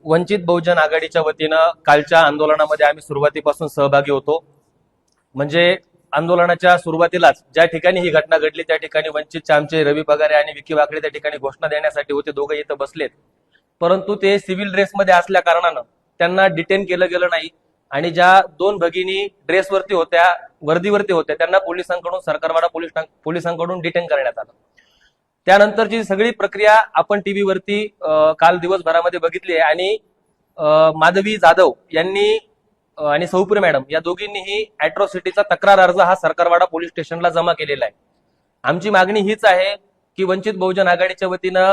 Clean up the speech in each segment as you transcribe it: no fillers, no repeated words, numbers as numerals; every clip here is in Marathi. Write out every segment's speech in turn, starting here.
वंचित बहुजन आघाडीच्या वतीनं कालच्या आंदोलनामध्ये आम्ही सुरुवातीपासून सहभागी होतो। म्हणजे आंदोलनाच्या सुरुवातीलाच ज्या ठिकाणी ही घटना घडली त्या ठिकाणी वंचितचे आमचे रवी पगारे आणि विकी वाकडे त्या ठिकाणी घोषणा देण्यासाठी होते, दोघे इथं बसलेत। परंतु ते सिव्हिल ड्रेसमध्ये असल्या कारणानं त्यांना डिटेन केलं गेलं नाही आणि ज्या दोन भगिनी ड्रेसवरती होत्या, वर्दीवरती होत्या, त्यांना पोलिसांकडून सरकारवाडा पोलिसांकडून डिटेन करण्यात आलं। त्यानंतरची सगळी प्रक्रिया आपण टीव्हीवरती काल दिवसभरामध्ये बघितली आहे आणि माधवी जाधव यांनी आणि सौपुरे मॅडम या दोघींनीही अॅट्रॉसिटीचा तक्रार अर्ज हा सरकारवाडा पोलीस स्टेशनला जमा केलेला आहे। आमची मागणी हीच आहे की वंचित बहुजन आघाडीच्या वतीनं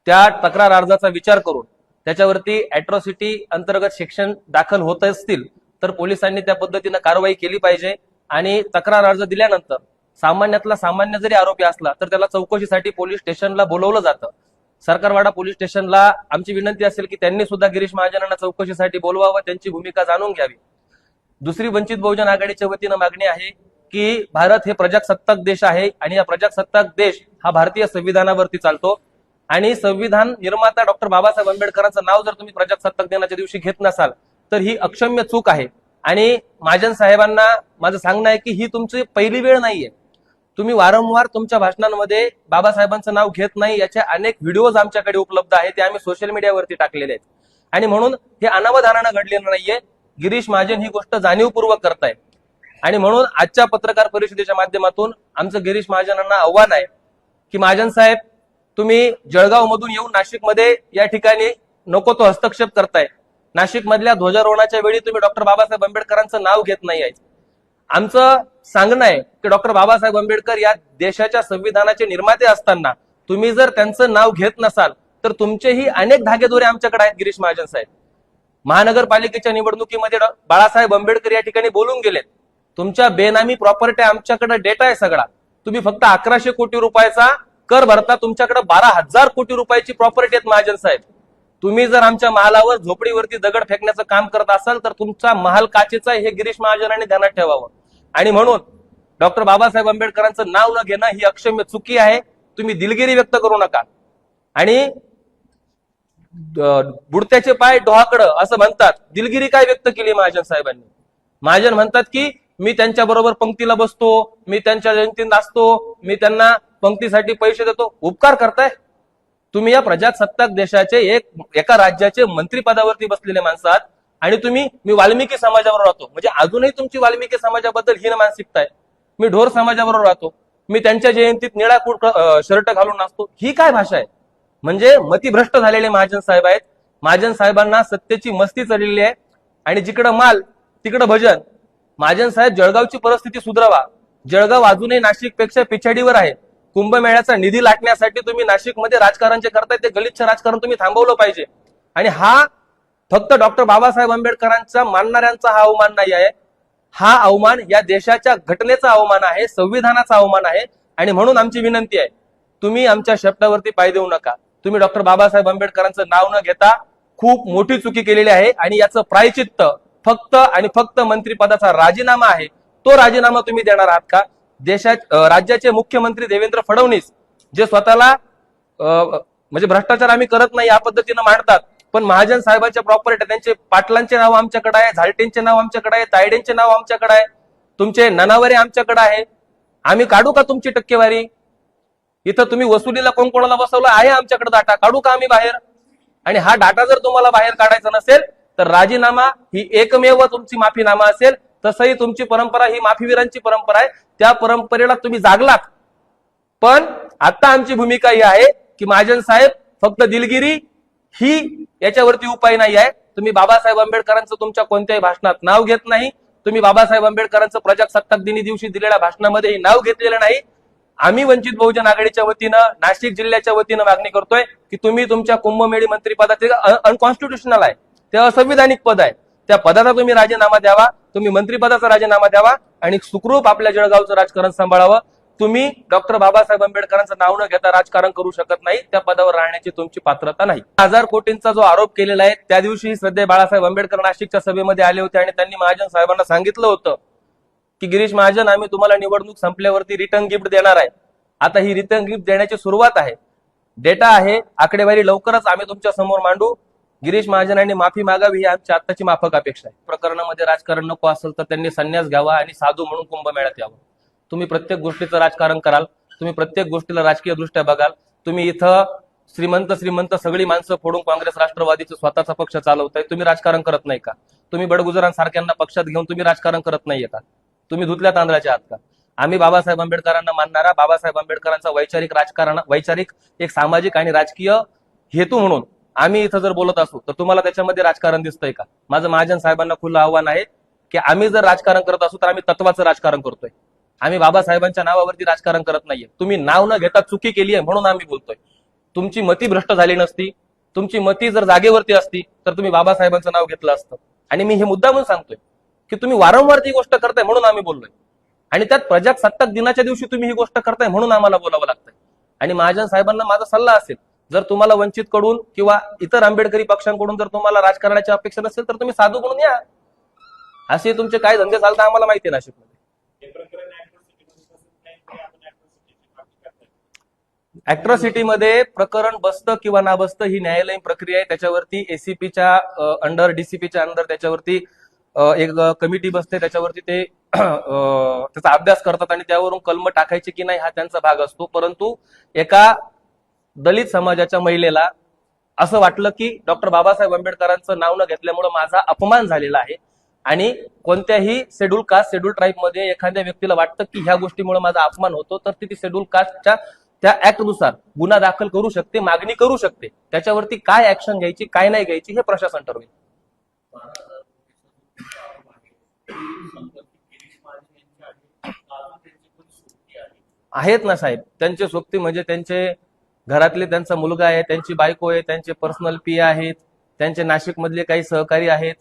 त्या तक्रार अर्जाचा विचार करून त्याच्यावरती अॅट्रॉसिटी अंतर्गत सेक्शन दाखल होत असतील तर पोलिसांनी त्या पद्धतीनं कारवाई केली पाहिजे आणि तक्रार अर्ज दिल्यानंतर सामान्यातला सामान्य जरी आरोपी असला तर त्याला चौकशीसाठी पोलीस स्टेशनला बोलवलं जातं। सरकारवाडा पोलीस स्टेशनला आमची विनंती असेल की त्यांनी सुद्धा गिरीश महाजनांना चौकशीसाठी बोलवावं, त्यांची भूमिका जाणून घ्यावी। दुसरी वंचित बहुजन आघाडीच्या वतीनं मागणी आहे की भारत हे प्रजासत्ताक देश आहे आणि या प्रजासत्ताक देश हा भारतीय संविधानावरती चालतो आणि संविधान निर्माता डॉक्टर बाबासाहेब आंबेडकरांचं नाव जर तुम्ही प्रजासत्ताक दिनाच्या दिवशी घेत नसाल तर ही अक्षम्य चूक आहे। आणि महाजन साहेबांना माझं सांगणं आहे की ही तुमची पहिली वेळ नाहीये, तुम्ही वारंवार तुमच्या भाषणांमध्ये बाबासाहेबांचं नाव घेत नाही, याचे अनेक व्हिडिओज आमच्याकडे उपलब्ध आहेत, ते आम्ही सोशल मीडियावरती टाकलेले आहेत आणि म्हणून हे अनावधानानं घडलेलं नाहीये। गिरीश महाजन ही गोष्ट जाणीवपूर्वक करताय आणि म्हणून आजच्या पत्रकार परिषदेच्या माध्यमातून आमचं गिरीश महाजनांना आव्हान आहे की महाजन साहेब, तुम्ही जळगाव मधून येऊन नाशिकमध्ये या ठिकाणी नको तो हस्तक्षेप करताय। नाशिक मधल्या ध्वजारोहणाच्या वेळी तुम्ही डॉक्टर बाबासाहेब आंबेडकरांचं नाव घेत नाही आहे। आमचं सांगणं आहे की डॉक्टर बाबासाहेब आंबेडकर या देशाच्या संविधानाचे निर्माते असताना तुम्ही जर त्यांचं नाव घेत नसाल तर तुमचेही अनेक धागेदोरे आमच्याकडे आहेत। गिरीश महाजन साहेब, महानगरपालिकेच्या निवडणुकीमध्ये बाळासाहेब आंबेडकर या ठिकाणी बोलून गेलेत, तुमच्या बेनामी प्रॉपर्टी आमच्याकडे डेटा आहे सगळा, तुम्ही फक्त 1100 कोटी रुपयाचा कर भरता, तुमच्याकडे 12,000 कोटी रुपयाची प्रॉपर्टी आहेत। महाजन साहेब, तुम्ही जर आमच्या महालावर झोपडीवरती दगड फेकण्याचं काम करत असाल तर तुमचा महाल काचेचा आहे, हे गिरीश महाजनांनी ध्यानात ठेवावं। आणि म्हणून डॉक्टर बाबासाहेब आंबेडकरांचं नाव न घेणं ही अक्षम्य चुकी आहे। तुम्ही दिलगिरी व्यक्त करू नका आणि बुडत्याचे पाय डोहाकडं असं म्हणतात, दिलगिरी काय व्यक्त केली महाजन साहेबांनी? महाजन म्हणतात की मी त्यांच्या बरोबर पंक्तीला बसतो, मी त्यांच्या जयंतीत नाचतो, मी त्यांना पंक्तीसाठी पैसे देतो। उपकार करताय तुम्ही या प्रजासत्ताक देशाचे एका राज्याचे मंत्रिपदावरती बसलेले माणसं आहात आणि तुम्ही मी वाल्मिकी समाजाबरोबर राहतो, म्हणजे अजूनही तुमची वाल्मिकी समाजाबद्दल हीन मानसिकता आहे। मी ढोर समाजाबरोबर राहतो, मी त्यांच्या जयंतीत निळा शर्ट घालून नाचतो, ही काय भाषा आहे? म्हणजे मतिभ्रष्ट झालेले महाजन साहेब आहेत। महाजन साहेबांना सत्तेची मस्ती चढलेली आहे आणि जिकडं माल तिकडं भजन। महाजन साहेब, जळगावची परिस्थिती सुधारावा, जळगाव अजूनही नाशिकपेक्षा पिछाडीवर आहे। कुंभमेळ्याचा निधी लाटण्यासाठी तुम्ही नाशिकमध्ये राजकारण जे करताय ते गलिच्छ राजकारण तुम्ही थांबवलं पाहिजे आणि हा फक्त डॉक्टर बाबासाहेब आंबेडकरांचा मानणाऱ्यांचा हा अवमान नाही आहे, हा अवमान या देशाच्या घटनेचा अवमान आहे, संविधानाचा अवमान आहे। आणि म्हणून आमची विनंती आहे, तुम्ही आमच्या शब्दावरती पाय देऊ नका। तुम्ही डॉक्टर बाबासाहेब आंबेडकरांचं नाव न घेता खूप मोठी चुकी केलेली आहे आणि याचं प्रायचित्त फक्त आणि फक्त मंत्रिपदाचा राजीनामा आहे। तो राजीनामा तुम्ही देणार आहात का? राज्याचे मुख्यमंत्री देवेंद्र फडणवीस जे स्वतःला म्हणजे भ्रष्टाचार आम्ही करत नाही या पद्धतीनं मांडतात, पण महाजन साहेबांच्या प्रॉपर्टी, त्यांचे पाटलांचे नाव आमच्याकडे आहे, झालटेंचे नाव आमच्याकडे आहे, तायडेंचे नाव आमच्याकडे आहे, तुमचे ननावरे आमच्याकडे आहे। आम्ही काढू का तुमची टक्केवारी? इथं तुम्ही वसुलीला कोण कोणाला बसवलं आहे आमच्याकडे डाटा, काढू का आम्ही बाहेर? आणि हा डाटा जर तुम्हाला बाहेर काढायचा नसेल तर राजीनामा ही एकमेव तुमची माफीनामा असेल। तसंही तुमची परंपरा ही माफीवीरांची परंपरा आहे, त्या परंपरेला तुम्ही जागलात। पण आता आमची भूमिका ही आहे की महाजन साहेब, फक्त दिलगिरी ही याच्यावरती उपाय नाही आहे। तुम्ही बाबासाहेब आंबेडकरांचं तुमच्या कोणत्याही भाषणात नाव घेत नाही, तुम्ही बाबासाहेब आंबेडकरांचं प्रजासत्ताक दिनी दिवशी दिलेल्या भाषणामध्ये हे नाव घेतलेलं नाही। आम्ही वंचित बहुजन आघाडीच्या वतीनं नाशिक जिल्ह्याच्या वतीनं मागणी करतोय की तुम्ही तुमच्या कुंभमेळी मंत्रिपदाचे अनकॉन्स्टिट्युशनल आहे, ते असंविधानिक पद आहे, त्या पदाचा तुम्ही राजीनामा द्यावा, तुम्ही मंत्रिपदाचा राजीनामा द्यावा आणि सुखरूप आपल्या जळगावचं राजकारण सांभाळावं। तुम्ही डॉक्टर बाबासाहेब आंबेडकरांचं नाव न घेता राजकारण करू शकत नाही, त्या पदावर राहण्याची तुमची पात्रता नाही। 1000 कोटींचा जो आरोप केलेला आहे त्या दिवशी श्रद्धेय बाळासाहेब आंबेडकर नाशिकच्या सभेमध्ये आले होते आणि त्यांनी महाजन साहेबांना सांगितलं होतं की गिरीश महाजन, आम्ही तुम्हाला निवडणूक संपल्यावरती रिटर्न गिफ्ट देणार आहे। आता ही रिटर्न गिफ्ट देण्याची सुरुवात आहे, डेटा आहे, आकडेवारी लवकरच आम्ही तुमच्या समोर मांडू। गिरीश महाजनांनी माफी मागावी ही आमची आत्ताची माफक अपेक्षा आहे. प्रकरणामध्ये राजकारण नको असेल तर त्यांनी संन्यास घ्यावा आणि साधू म्हणून कुंभमेळ्यात यावं. तुम्ही प्रत्येक गोष्टीचं राजकारण कराल, तुम्ही प्रत्येक गोष्टीला राजकीय दृष्ट्या बघाल. तुम्ही इथं श्रीमंत सगळी माणसं फोडून काँग्रेस राष्ट्रवादीचा स्वतःचा पक्ष चालवताय. तुम्ही राजकारण करत नाही का? तुम्ही बडगुजरांसारख्यांना पक्षात घेऊन तुम्ही राजकारण करत नाहीये का? तुम्ही धुतल्या तांदळाचे आहात का? आम्ही बाबासाहेब आंबेडकरांना मानणारा, बाबासाहेब आंबेडकरांचा वैचारिक एक सामाजिक आणि राजकीय हेतू म्हणून आम्ही इथं जर बोलत असू तर तुम्हाला त्याच्यामध्ये राजकारण दिसतंय का? माझं महाजन साहेबांना खुलं आव्हान आहे की आम्ही जर राजकारण करत असू तर आम्ही तत्वाचं राजकारण करतोय. आम्ही बाबासाहेबांच्या नावावरती राजकारण करत नाहीये. तुम्ही नाव न घेता चुकी केली आहे म्हणून आम्ही बोलतोय. तुमची मती भ्रष्ट झाली नसती, तुमची मती जर जागेवरती असती तर तुम्ही बाबासाहेबांचं नाव घेतलं असतं. आणि मी हे मुद्दा म्हणून सांगतोय की तुम्ही वारंवार ती गोष्ट करताय म्हणून आम्ही बोललोय. आणि त्यात प्रजासत्ताक दिनाच्या दिवशी तुम्ही ही गोष्ट करताय म्हणून आम्हाला बोलावं लागतंय. आणि महाजन साहेबांना माझा सल्ला असेल, जर तुम्हाला वंचित कडून किंवा इतर आंबेडकरी पक्षांकडून जर तुम्हाला राजकारणाची अपेक्षा नसेल तर तुम्ही साधू म्हणून या. असे तुमचे काय धंदे चालतात आम्हाला माहिती आहे नाशिकमध्ये. अॅट्रॉसिटीमध्ये प्रकरण बसतं किंवा ना बसतं ही न्यायालयीन प्रक्रिया आहे. त्याच्यावरती एसीपीच्या अंडर, डीसीपीच्या अंडर त्याच्यावरती एक कमिटी बसते. त्याच्यावरती ते त्याचा अभ्यास करतात आणि त्यावरून कलम टाकायचे की नाही हा त्यांचा भाग असतो. परंतु एका दलित समाजाच्या महिलेला असं वाटलं की डॉक्टर बाबासाहेब आंबेडकरांचं नाव न घेतल्यामुळे माझा अपमान झालेला आहे आणि कोणत्याही शेड्यूल कास्ट, शेड्यूल ट्राईब मध्ये एखाद्या व्यक्तीला वाटतं की ह्या गोष्टीमुळे माझा अपमान होतो तर ती शेड्यूल कास्टच्या त्या ऍक्टनुसार गुन्हा दाखल करू शकते, मागणी करू शकते. त्याच्यावरती काय ऍक्शन घ्यायची, काय नाही घ्यायची हे प्रशासन ठरवेल. आहेत ना साहेब, त्यांचे सोबती म्हणजे त्यांचे घरातले, त्यांचा मुलगा आहे, त्यांची बायको आहे, त्यांचे पर्सनल पी आहेत, त्यांचे नाशिक मधले काही सहकारी आहेत.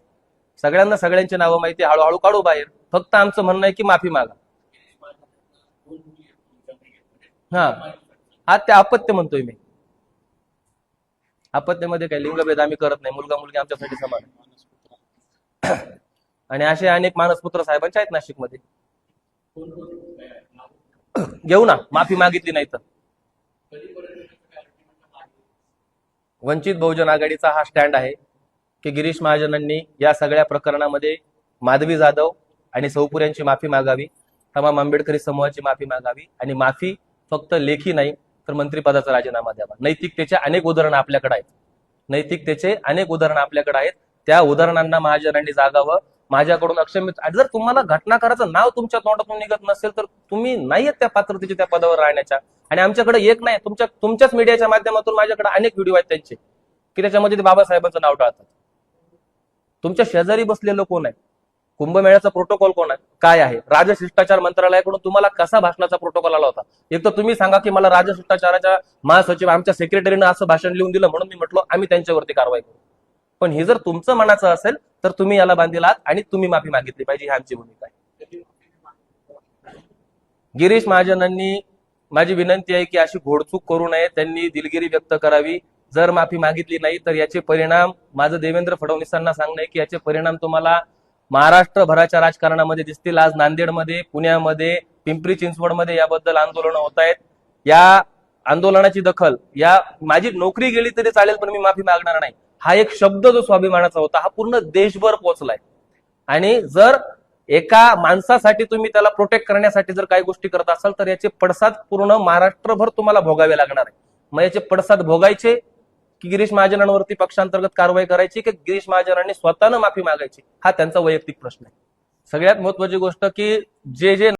सगळ्यांना सगळ्यांची नावं माहिती, हळूहळू काढू बाहेर. फक्त आमचं म्हणणं आहे की माफी मागा. हा ते अपत्य म्हणतोय मी. अपत्यामध्ये काही लिंगभेद आम्ही करत नाही. मुलगा मुलगी आमच्यासाठी समान आहे. आणि असे अनेक मानसपुत्र साहेबांचे आहेत नाशिकमध्ये. घेऊ ना, माफी मागितली नाही तर. वंचित बहुजन आघाडीचा हा स्टँड आहे की गिरीश महाजनांनी या सगळ्या प्रकरणामध्ये माधवी जाधव आणि सौपुऱ्यांची माफी मागावी, तमाम आंबेडकरी समूहाची माफी मागावी आणि माफी फक्त लेखी नाही तर मंत्रिपदाचा राजीनामा द्यावा. नैतिकतेचे अनेक उदाहरणं आपल्याकडे आहेत. नैतिकतेचे अनेक उदाहरणं आपल्याकडे आहेत. त्या उदाहरणांना महाजनांनी जागावं. माझ्याकडून अक्षम्य. जर तुम्हाला घटनाकाराचं नाव तुमच्या तोंडातून निघत नसेल तर तुम्ही नाहीयेत त्या पात्रतेच्या, त्या पदावर राहण्याच्या. आणि आमच्याकडे एक नाही, तुमच्याच मीडियाच्या माध्यमातून माझ्याकडे अनेक व्हिडिओ आहेत त्यांचे की त्याच्यामध्ये ते बाबासाहेबांचं नाव टाळतात. तुमच्या शेजारी बसलेलं कोण आहे? कुंभमेळ्याचा प्रोटोकॉल कोण आहे, काय आहे? राजशिष्टाचार मंत्रालयाकडून तुम्हाला कसा भाषणाचा प्रोटोकॉल आला होता? एक तर तुम्ही सांगा की मला राजशिष्टाचाराच्या महासचिव आमच्या सेक्रेटरीनं असं भाषण लिहून दिलं म्हणून मी म्हटलो आम्ही त्यांच्यावरती कारवाई करू. पण हे जर तुमचं मनाचं असेल तर तुम्ही याला बांधील आहात आणि तुम्ही माफी मागितली पाहिजे, ही आमची भूमिका आहे. गिरीश महाजनांनी, माझी विनंती आहे की अशी घोडचूक करू नये. त्यांनी दिलगिरी व्यक्त करावी. जर माफी मागितली नाही तर याचे परिणाम, माझं देवेंद्र फडणवीसांना सांगणं आहे की याचे परिणाम तुम्हाला महाराष्ट्रभराच्या राजकारणामध्ये दिसतील. आज नांदेडमध्ये, पुण्यामध्ये, पिंपरी चिंचवडमध्ये याबद्दल आंदोलनं होत आहेत. या आंदोलनाची दखल, या माझी नोकरी गेली तरी चालेल पण मी माफी मागणार नाही, हा एक शब्द जो स्वाभिमानाचा होता हा पूर्ण देशभर पोहोचलाय. आणि जर एका माणसासाठी तुम्ही त्याला प्रोटेक्ट करण्यासाठी जर काही गोष्टी करत असाल तर याचे पडसाद पूर्ण महाराष्ट्रभर तुम्हाला भोगावे लागणार आहे. मग याचे पडसाद भोगायचे की गिरीश महाजनांवरती पक्षांतर्गत कारवाई करायची की गिरीश महाजनांनी स्वतःनं माफी मागायची, हा त्यांचा वैयक्तिक प्रश्न आहे. सगळ्यात महत्वाची गोष्ट की जे